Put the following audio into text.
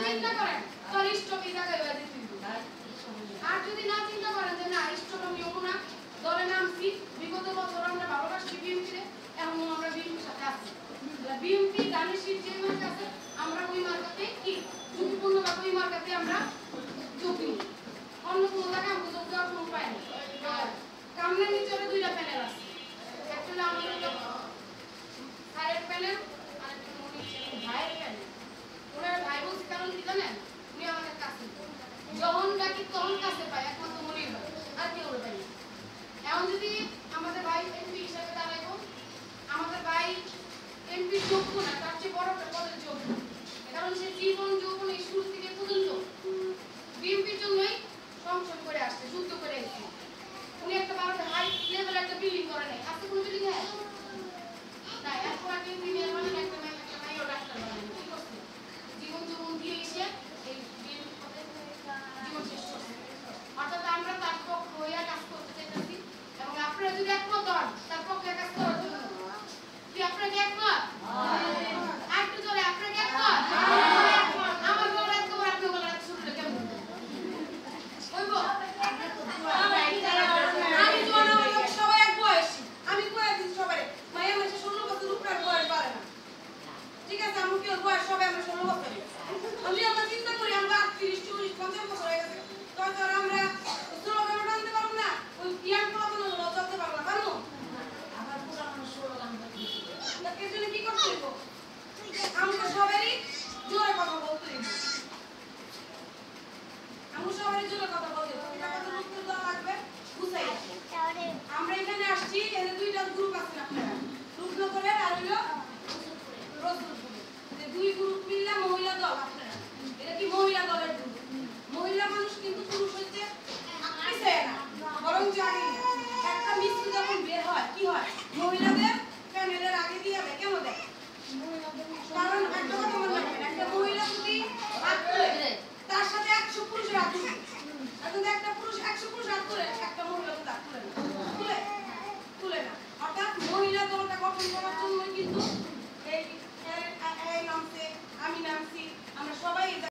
চিন্তা করেন তাহলে স্টপই জায়গায় হয়ে যেতে আর যদি না চিন্তা করেন যে না স্টপ আমি হবো না দলে নামছি বিগত বছর আমরা ভালোবাসি বিএনপিরে এখন আমরা বিএনপির সাথে আছি বিএনপি দানিশির যে মার্কা আছে আমরা ওই মার্কাতে কি ঝুঁকিপূর্ণভাবে ওই মার্কাতে আমরা যোগ দিই অন্য কোনো জায়গায় আমাকে যোগ দেওয়ার কোনো উপায় নেই কামনের নিচরে দুইটা প্যানেল আছে একটা হলো আমাদের স্যারের প্যানেল আর একটা ভাইয়ের প্যানেল ওনার ভাই বলছে কারণ কি জানেন উনি আমাদের কাছে যখন ডাকি তখন কাছে পাই একমাত্র মনির ভাই আর কেউ পাই না এখন যদি আমাদের ভাই এমপি হিসাবে দাঁড়াইব আমাদের ভাই এমপি যোগ্য না তার চেয়ে বড় একটা পদের যোগ্য কারণ সে জীবন যৌবন এই শুরু থেকে পর্যন্ত বিএনপির জন্যই সংসদ করে আসছে যুদ্ধ করে এসেছে উনি একটা ভারতে হাই লেভেল একটা বিল্ডিং করে নাই আজকে কোনো বিল্ডিং হ্যাঁ না এরপর আগে ইঞ্জিনিয়ার বানান একটা মাইও ডাক্তার বানান কি করছে জীবন যৌবন দিয়ে এসে এই বিএনপি পদে জীবন শেষ করছে অর্থাৎ আমরা তার পক্ষ হইয়া কাজ করতে চাইতেছি এবং আপনারা যদি একমত হন তার পক্ষে কাজ করার জন্য কি আপনারা কি একমত একটু জোরে আপনারা কি একমত আমার গলা একটু আপনার গলা একটু শুনলে কেমন হইব আমি জোয়ান আমার সবাই এক বয়সী আমি কয়ে দিচ্ছি সবাই মায়ের মাসে 16 বছর উপরে বয়স বাড়ে না ঠিক আছে আমি কি বয়স সবাই আমরা 16 বছর আমি আমরা চিন্তা করি আমরা 30 40 50 বছর হয়ে গেছে তখন আমরা স্লোগান টানতে পারবো না ওই ইয়াং প্রবলেম হলো চলতে পারবো না পারবো আবার পুরো মানুষ স্লোগান তাকে জন্য কি করতে হইব আমরা সবাই জোরে কথা বলতে হইব আমরা সবাই জোরে কথা